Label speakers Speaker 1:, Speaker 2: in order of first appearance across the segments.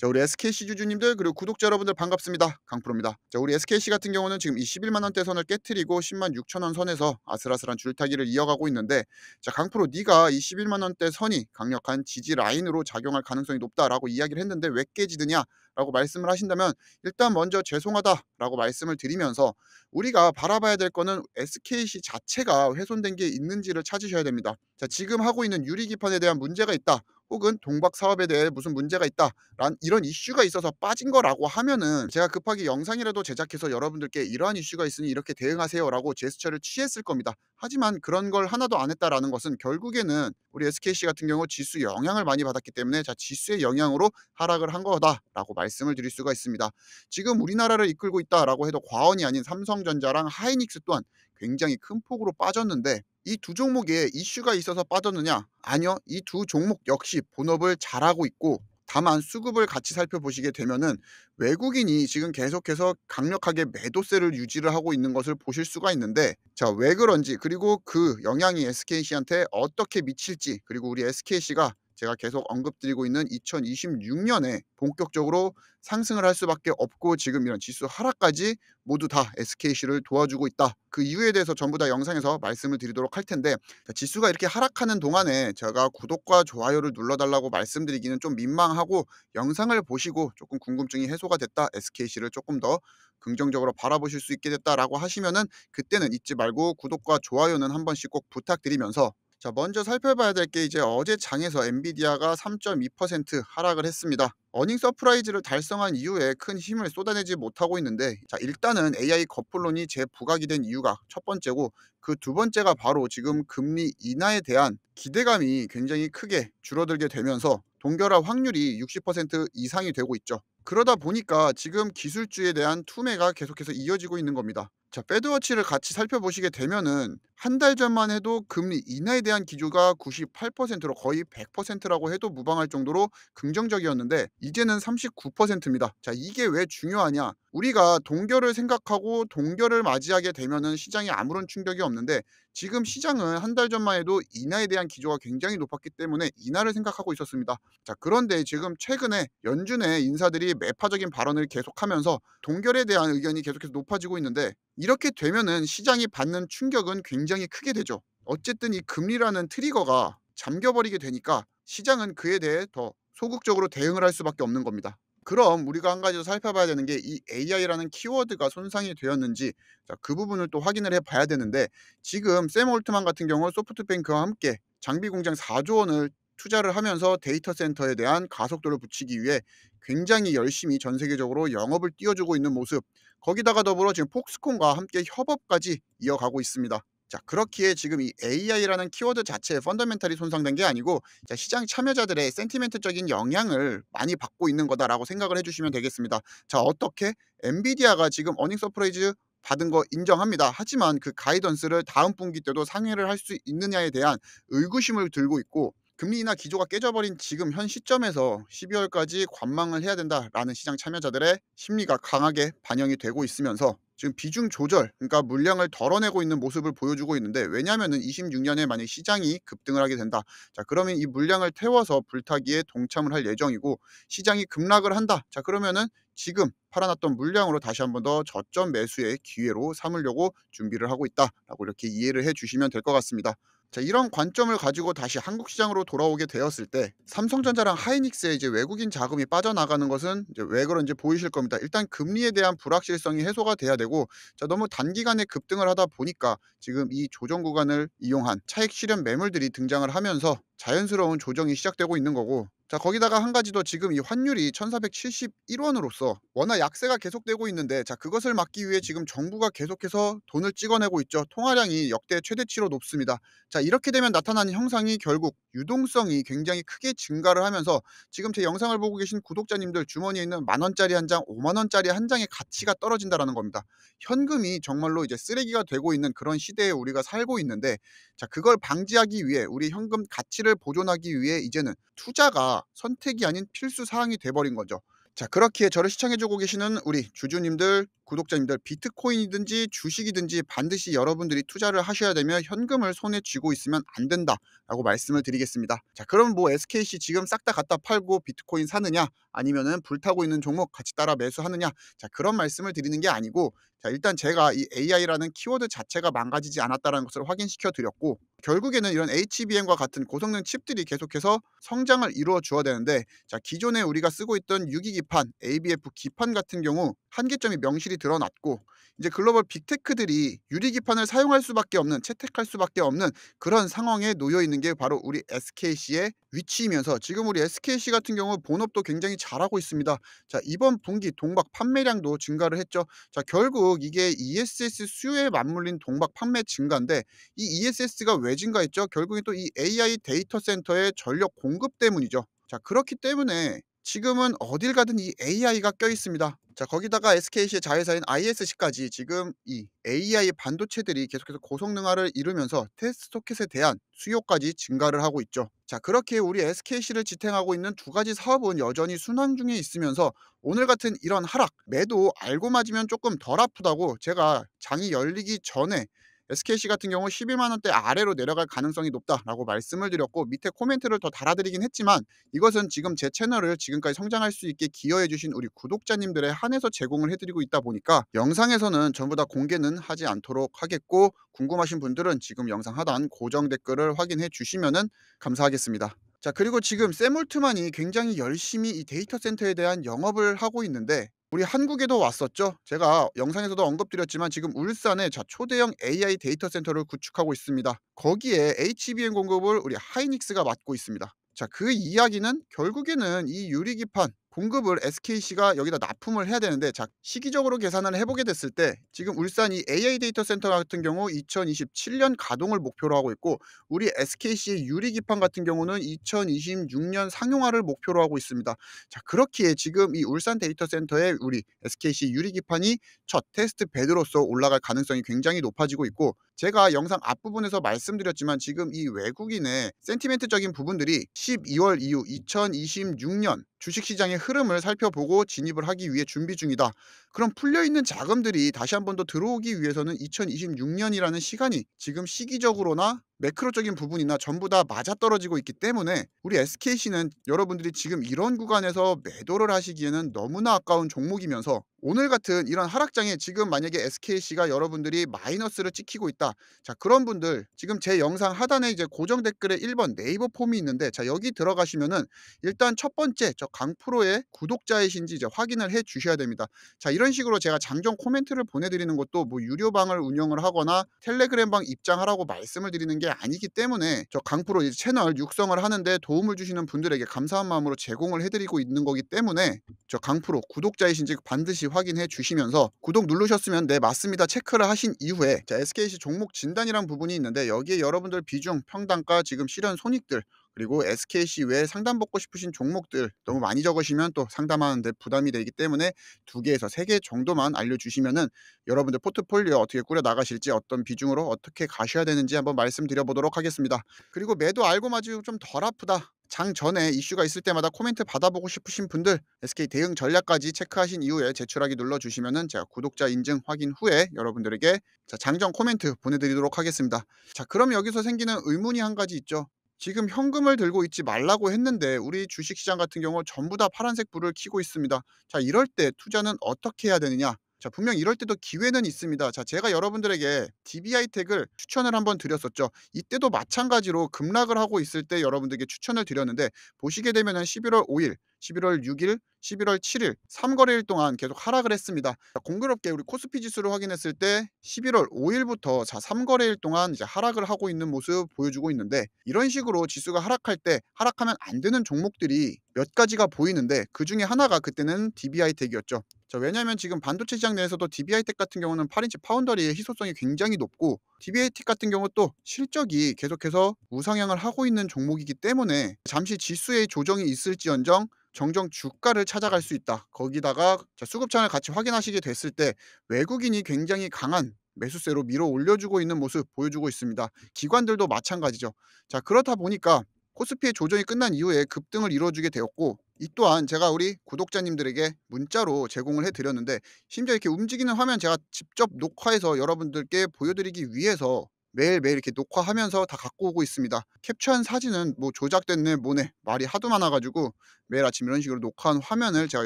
Speaker 1: 자, 우리 SKC 주주님들 그리고 구독자 여러분들 반갑습니다. 강프로입니다. 자, 우리 SKC 같은 경우는 지금 이 11만 원대 선을 깨트리고 10만 6천 원 선에서 아슬아슬한 줄타기를 이어가고 있는데, 자, 강프로 네가 이 11만 원대 선이 강력한 지지 라인으로 작용할 가능성이 높다라고 이야기를 했는데 왜 깨지느냐? 라고 말씀을 하신다면, 일단 먼저 죄송하다라고 말씀을 드리면서 우리가 바라봐야 될 거는 SKC 자체가 훼손된 게 있는지를 찾으셔야 됩니다. 자, 지금 하고 있는 유리기판에 대한 문제가 있다, 혹은 동박 사업에 대해 무슨 문제가 있다, 란 이런 이슈가 있어서 빠진 거라고 하면은 제가 급하게 영상이라도 제작해서 여러분들께 이러한 이슈가 있으니 이렇게 대응하세요라고 제스처를 취했을 겁니다. 하지만 그런 걸 하나도 안 했다라는 것은 결국에는 우리 SKC 같은 경우 지수 영향을 많이 받았기 때문에, 자, 지수의 영향으로 하락을 한 거다라고 말씀을 드릴 수가 있습니다. 지금 우리나라를 이끌고 있다라고 해도 과언이 아닌 삼성전자랑 하이닉스 또한 굉장히 큰 폭으로 빠졌는데, 이 두 종목에 이슈가 있어서 빠졌느냐? 아니요. 이 두 종목 역시 본업을 잘하고 있고, 다만 수급을 같이 살펴보시게 되면은 외국인이 지금 계속해서 강력하게 매도세를 유지를 하고 있는 것을 보실 수가 있는데, 자, 왜 그런지, 그리고 그 영향이 SKC한테 어떻게 미칠지, 그리고 우리 SKC가 제가 계속 언급드리고 있는 2026년에 본격적으로 상승을 할 수밖에 없고 지금 이런 지수 하락까지 모두 다 SKC를 도와주고 있다, 그 이유에 대해서 전부 다 영상에서 말씀을 드리도록 할 텐데, 지수가 이렇게 하락하는 동안에 제가 구독과 좋아요를 눌러달라고 말씀드리기는 좀 민망하고, 영상을 보시고 조금 궁금증이 해소가 됐다, SKC를 조금 더 긍정적으로 바라보실 수 있게 됐다라고 하시면은 그때는 잊지 말고 구독과 좋아요는 한 번씩 꼭 부탁드리면서, 자, 먼저 살펴봐야 될 게 이제 어제 장에서 엔비디아가 3.2% 하락을 했습니다. 어닝 서프라이즈를 달성한 이후에 큰 힘을 쏟아내지 못하고 있는데, 자, 일단은 AI 거품론이 재부각이 된 이유가 첫 번째고, 그 두 번째가 바로 지금 금리 인하에 대한 기대감이 굉장히 크게 줄어들게 되면서 동결할 확률이 60% 이상이 되고 있죠. 그러다 보니까 지금 기술주에 대한 투매가 계속해서 이어지고 있는 겁니다. 자, 패드워치를 같이 살펴보시게 되면은 한 달 전만 해도 금리 인하에 대한 기조가 98%로 거의 100%라고 해도 무방할 정도로 긍정적이었는데, 이제는 39%입니다. 자, 이게 왜 중요하냐? 우리가 동결을 생각하고 동결을 맞이하게 되면은 시장에 아무런 충격이 없는데, 지금 시장은 한 달 전만 해도 인하에 대한 기조가 굉장히 높았기 때문에 인하를 생각하고 있었습니다. 자, 그런데 지금 최근에 연준의 인사들이 매파적인 발언을 계속하면서 동결에 대한 의견이 계속해서 높아지고 있는데, 이렇게 되면은 시장이 받는 충격은 굉장히 크게 되죠. 어쨌든 이 금리라는 트리거가 잠겨버리게 되니까 시장은 그에 대해 더 소극적으로 대응을 할 수밖에 없는 겁니다. 그럼 우리가 한 가지 더 살펴봐야 되는 게 이 AI라는 키워드가 손상이 되었는지, 자, 그 부분을 또 확인을 해봐야 되는데, 지금 샘 올트만 같은 경우 소프트뱅크와 함께 장비 공장 4조 원을 투자를 하면서 데이터 센터에 대한 가속도를 붙이기 위해 굉장히 열심히 전 세계적으로 영업을 띄워주고 있는 모습, 거기다가 더불어 지금 폭스콘과 함께 협업까지 이어가고 있습니다. 자, 그렇기에 지금 이 AI라는 키워드 자체의 펀더멘탈이 손상된 게 아니고, 자, 시장 참여자들의 센티멘트적인 영향을 많이 받고 있는 거다라고 생각을 해주시면 되겠습니다. 자, 어떻게? 엔비디아가 지금 어닝 서프라이즈 받은 거 인정합니다. 하지만 그 가이던스를 다음 분기 때도 상회를 할 수 있느냐에 대한 의구심을 들고 있고, 금리 인하 기조가 깨져버린 지금 현 시점에서 12월까지 관망을 해야 된다라는 시장 참여자들의 심리가 강하게 반영이 되고 있으면서 지금 비중 조절, 그러니까 물량을 덜어내고 있는 모습을 보여주고 있는데, 왜냐하면은 26년에 만약 시장이 급등을 하게 된다, 자, 그러면 이 물량을 태워서 불타기에 동참을 할 예정이고, 시장이 급락을 한다, 자, 그러면은 지금 팔아놨던 물량으로 다시 한번 더 저점 매수의 기회로 삼으려고 준비를 하고 있다라고 이렇게 이해를 해주시면 될 것 같습니다. 자, 이런 관점을 가지고 다시 한국 시장으로 돌아오게 되었을 때 삼성전자랑 하이닉스의 이제 외국인 자금이 빠져나가는 것은 이제 왜 그런지 보이실 겁니다. 일단 금리에 대한 불확실성이 해소가 돼야 되고, 자, 너무 단기간에 급등을 하다 보니까 지금 이 조정 구간을 이용한 차익 실현 매물들이 등장을 하면서 자연스러운 조정이 시작되고 있는 거고, 자, 거기다가 한 가지 더, 지금 이 환율이 1471원으로서 워낙 약세가 계속되고 있는데, 자, 그것을 막기 위해 지금 정부가 계속해서 돈을 찍어내고 있죠. 통화량이 역대 최대치로 높습니다. 자, 이렇게 되면 나타나는 형상이 결국 유동성이 굉장히 크게 증가를 하면서 지금 제 영상을 보고 계신 구독자님들 주머니에 있는 만 원짜리 한 장, 5만 원짜리 한 장의 가치가 떨어진다라는 겁니다. 현금이 정말로 이제 쓰레기가 되고 있는 그런 시대에 우리가 살고 있는데, 자, 그걸 방지하기 위해 우리 현금 가치를 보존하기 위해 이제는 투자가 선택이 아닌 필수 사항이 돼버린 거죠. 자, 그렇기에 저를 시청해 주고 계시는 우리 주주님들, 구독자님들, 비트코인이든지 주식이든지 반드시 여러분들이 투자를 하셔야 되며 현금을 손에 쥐고 있으면 안 된다라고 말씀을 드리겠습니다. 자, 그럼 뭐 SKC 지금 싹 다 갖다 팔고 비트코인 사느냐, 아니면은 불타고 있는 종목 같이 따라 매수하느냐, 자, 그런 말씀을 드리는 게 아니고, 자, 일단 제가 이 AI라는 키워드 자체가 망가지지 않았다는 것을 확인시켜 드렸고, 결국에는 이런 HBM과 같은 고성능 칩들이 계속해서 성장을 이루어 주어야 되는데, 자, 기존에 우리가 쓰고 있던 6기 기판, ABF 기판 같은 경우 한계점이 명실히 드러났고, 이제 글로벌 빅테크들이 유리 기판을 사용할 수밖에 없는, 채택할 수밖에 없는 그런 상황에 놓여 있는 게 바로 우리 SKC의 위치이면서, 지금 우리 SKC 같은 경우 본업도 굉장히 잘하고 있습니다. 자, 이번 분기 동박 판매량도 증가를 했죠. 자, 결국 이게 ESS 수요에 맞물린 동박 판매 증가인데, 이 ESS가 왜 증가했죠? 결국에 또 이 AI 데이터 센터의 전력 공급 때문이죠. 자, 그렇기 때문에 지금은 어딜 가든 이 AI가 껴 있습니다. 자, 거기다가 SKC의 자회사인 ISC까지 지금 이 AI 반도체들이 계속해서 고성능화를 이루면서 테스트 소켓에 대한 수요까지 증가를 하고 있죠. 자, 그렇게 우리 SKC를 지탱하고 있는 두 가지 사업은 여전히 순항 중에 있으면서, 오늘 같은 이런 하락, 매도 알고 맞으면 조금 덜 아프다고 제가 장이 열리기 전에 SKC 같은 경우 11만 원대 아래로 내려갈 가능성이 높다라고 말씀을 드렸고, 밑에 코멘트를 더 달아드리긴 했지만, 이것은 지금 제 채널을 지금까지 성장할 수 있게 기여해 주신 우리 구독자님들에 한해서 제공을 해드리고 있다 보니까 영상에서는 전부 다 공개는 하지 않도록 하겠고, 궁금하신 분들은 지금 영상 하단 고정 댓글을 확인해 주시면 감사하겠습니다. 자, 그리고 지금 세몰트만이 굉장히 열심히 이 데이터 센터에 대한 영업을 하고 있는데, 우리 한국에도 왔었죠. 제가 영상에서도 언급드렸지만 지금 울산에 초대형 AI 데이터 센터를 구축하고 있습니다. 거기에 HBM 공급을 우리 하이닉스가 맡고 있습니다. 자, 그 이야기는 결국에는 이 유리기판 공급을 SKC가 여기다 납품을 해야 되는데, 자, 시기적으로 계산을 해보게 됐을 때 지금 울산 이 AI 데이터 센터 같은 경우 2027년 가동을 목표로 하고 있고, 우리 SKC의 유리기판 같은 경우는 2026년 상용화를 목표로 하고 있습니다. 자, 그렇기에 지금 이 울산 데이터 센터에 우리 SKC 유리기판이 첫 테스트 베드로서 올라갈 가능성이 굉장히 높아지고 있고, 제가 영상 앞부분에서 말씀드렸지만 지금 이 외국인의 센티멘트적인 부분들이 12월 이후 2026년 주식시장의 흐름을 살펴보고 진입을 하기 위해 준비 중이다. 그럼 풀려있는 자금들이 다시 한 번 더 들어오기 위해서는 2026년이라는 시간이 지금 시기적으로나 매크로적인 부분이나 전부 다 맞아떨어지고 있기 때문에, 우리 SKC는 여러분들이 지금 이런 구간에서 매도를 하시기에는 너무나 아까운 종목이면서, 오늘 같은 이런 하락장에 지금 만약에 SKC가 여러분들이 마이너스를 찍히고 있다, 자, 그런 분들 지금 제 영상 하단에 이제 고정 댓글에 1번 네이버 폼이 있는데, 자, 여기 들어가시면은 일단 첫 번째 저 강프로의 구독자이신지 이제 확인을 해 주셔야 됩니다. 자, 이런 식으로 제가 장전 코멘트를 보내드리는 것도 뭐 유료방을 운영을 하거나 텔레그램방 입장하라고 말씀을 드리는 게 아니기 때문에, 저 강프로 이제 채널 육성을 하는데 도움을 주시는 분들에게 감사한 마음으로 제공을 해드리고 있는 거기 때문에, 저 강프로 구독자이신지 반드시 확인해 주시면서 구독 누르셨으면 네 맞습니다 체크를 하신 이후에, 자, SKC 종목 진단이란 부분이 있는데, 여기에 여러분들 비중, 평단가, 지금 실현 손익들, 그리고 SKC 외에 상담받고 싶으신 종목들 너무 많이 적으시면 또 상담하는데 부담이 되기 때문에 2개에서 3개 정도만 알려주시면은 여러분들 포트폴리오 어떻게 꾸려 나가실지, 어떤 비중으로 어떻게 가셔야 되는지 한번 말씀드려 보도록 하겠습니다. 그리고 매도 알고 맞으면 좀 덜 아프다, 장 전에 이슈가 있을 때마다 코멘트 받아보고 싶으신 분들 SK 대응 전략까지 체크하신 이후에 제출하기 눌러주시면은 제가 구독자 인증 확인 후에 여러분들에게 장전 코멘트 보내드리도록 하겠습니다. 자, 그럼 여기서 생기는 의문이 한 가지 있죠. 지금 현금을 들고 있지 말라고 했는데 우리 주식시장 같은 경우 전부 다 파란색 불을 켜고 있습니다. 자, 이럴 때 투자는 어떻게 해야 되느냐? 자, 분명 이럴 때도 기회는 있습니다. 자, 제가 여러분들에게 DBI텍을 추천을 한번 드렸었죠. 이때도 마찬가지로 급락을 하고 있을 때 여러분들에게 추천을 드렸는데, 보시게 되면은 11월 5일, 11월 6일, 11월 7일 3거래일 동안 계속 하락을 했습니다. 자, 공교롭게 우리 코스피 지수를 확인했을 때 11월 5일부터 3거래일 동안 이제 하락을 하고 있는 모습 보여주고 있는데, 이런 식으로 지수가 하락할 때 하락하면 안 되는 종목들이 몇 가지가 보이는데, 그 중에 하나가 그때는 DBI텍이었죠. 자, 왜냐하면 지금 반도체 시장 내에서도 DBI텍 같은 경우는 8인치 파운더리의 희소성이 굉장히 높고, DBI텍 같은 경우 또 실적이 계속해서 우상향을 하고 있는 종목이기 때문에 잠시 지수의 조정이 있을지언정 정정 주가를 찾아갈 수 있다. 거기다가 수급창을 같이 확인하시게 됐을 때 외국인이 굉장히 강한 매수세로 밀어 올려주고 있는 모습 보여주고 있습니다. 기관들도 마찬가지죠. 자, 그렇다 보니까 코스피의 조정이 끝난 이후에 급등을 이뤄주게 되었고, 이 또한 제가 우리 구독자님들에게 문자로 제공을 해드렸는데, 심지어 이렇게 움직이는 화면 제가 직접 녹화해서 여러분들께 보여드리기 위해서 매일매일 이렇게 녹화하면서 다 갖고 오고 있습니다. 캡처한 사진은 뭐 조작됐네 뭐네 말이 하도 많아가지고 매일 아침 이런 식으로 녹화한 화면을 제가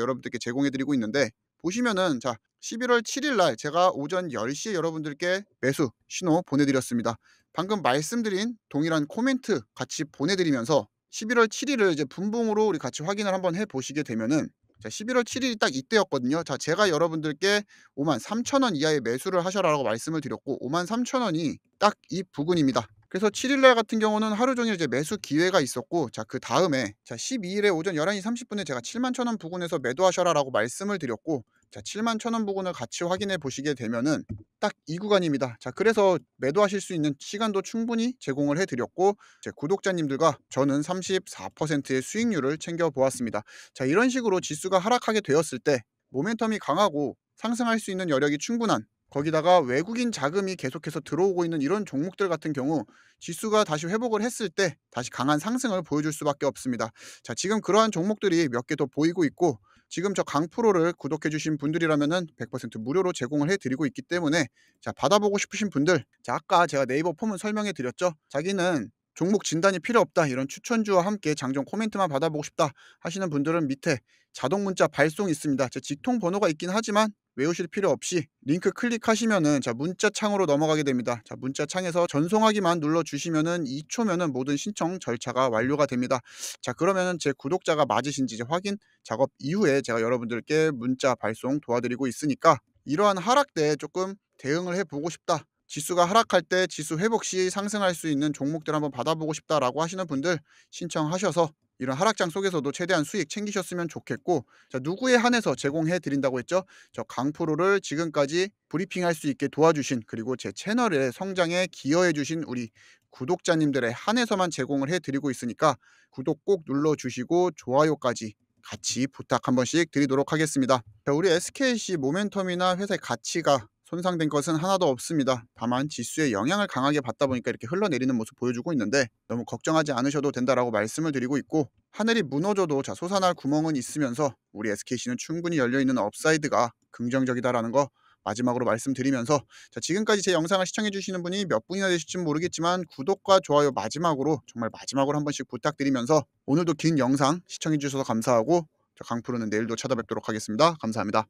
Speaker 1: 여러분들께 제공해드리고 있는데, 보시면은 자 11월 7일 날 제가 오전 10시에 여러분들께 매수 신호 보내드렸습니다. 방금 말씀드린 동일한 코멘트 같이 보내드리면서 11월 7일을 이제 분봉으로 우리 같이 확인을 한번 해 보시게 되면은, 자 11월 7일이 딱 이때였거든요. 자 제가 여러분들께 53,000원 이하의 매수를 하셔라라고 말씀을 드렸고, 53,000원이 딱 이 부근입니다. 그래서 7일 날 같은 경우는 하루 종일 이제 매수 기회가 있었고, 자 그다음에 자 12일에 오전 11시 30분에 제가 71,000원 부근에서 매도하셔라라고 말씀을 드렸고, 자 71,000원 부근을 같이 확인해 보시게 되면은 딱 이 구간입니다. 자 그래서 매도하실 수 있는 시간도 충분히 제공을 해 드렸고, 제 구독자님들과 저는 34%의 수익률을 챙겨 보았습니다. 자 이런 식으로 지수가 하락하게 되었을 때 모멘텀이 강하고 상승할 수 있는 여력이 충분한, 거기다가 외국인 자금이 계속해서 들어오고 있는 이런 종목들 같은 경우 지수가 다시 회복을 했을 때 다시 강한 상승을 보여줄 수밖에 없습니다. 자 지금 그러한 종목들이 몇 개 더 보이고 있고, 지금 저 강프로를 구독해 주신 분들이라면은 100% 무료로 제공을 해 드리고 있기 때문에, 자 받아보고 싶으신 분들, 자 아까 제가 네이버 폼은 설명해 드렸죠. 자기는 종목 진단이 필요 없다, 이런 추천주와 함께 장전 코멘트만 받아보고 싶다 하시는 분들은 밑에 자동 문자 발송 있습니다. 제 직통 번호가 있긴 하지만 외우실 필요 없이 링크 클릭하시면은 자 문자 창으로 넘어가게 됩니다. 자 문자 창에서 전송하기만 눌러 주시면은 2초면은 모든 신청 절차가 완료가 됩니다. 자 그러면은 제 구독자가 맞으신지 이제 확인 작업 이후에 제가 여러분들께 문자 발송 도와드리고 있으니까, 이러한 하락 때 조금 대응을 해보고 싶다, 지수가 하락할 때 지수 회복 시 상승할 수 있는 종목들 한번 받아보고 싶다라고 하시는 분들 신청하셔서 이런 하락장 속에서도 최대한 수익 챙기셨으면 좋겠고, 자 누구에 한해서 제공해 드린다고 했죠? 저 강프로를 지금까지 브리핑할 수 있게 도와주신, 그리고 제 채널의 성장에 기여해 주신 우리 구독자님들에 한해서만 제공을 해 드리고 있으니까 구독 꼭 눌러 주시고 좋아요까지 같이 부탁 한 번씩 드리도록 하겠습니다. 자, 우리 SKC 모멘텀이나 회사의 가치가 손상된 것은 하나도 없습니다. 다만 지수에 영향을 강하게 받다 보니까 이렇게 흘러내리는 모습 보여주고 있는데, 너무 걱정하지 않으셔도 된다라고 말씀을 드리고 있고, 하늘이 무너져도 자 솟아날 구멍은 있으면서 우리 SKC는 충분히 열려있는 업사이드가 긍정적이다라는 거 마지막으로 말씀드리면서, 자 지금까지 제 영상을 시청해 주시는 분이 몇 분이나 되실지 모르겠지만 구독과 좋아요 마지막으로, 정말 마지막으로 한 번씩 부탁드리면서, 오늘도 긴 영상 시청해 주셔서 감사하고, 저 강프로는 내일도 찾아뵙도록 하겠습니다. 감사합니다.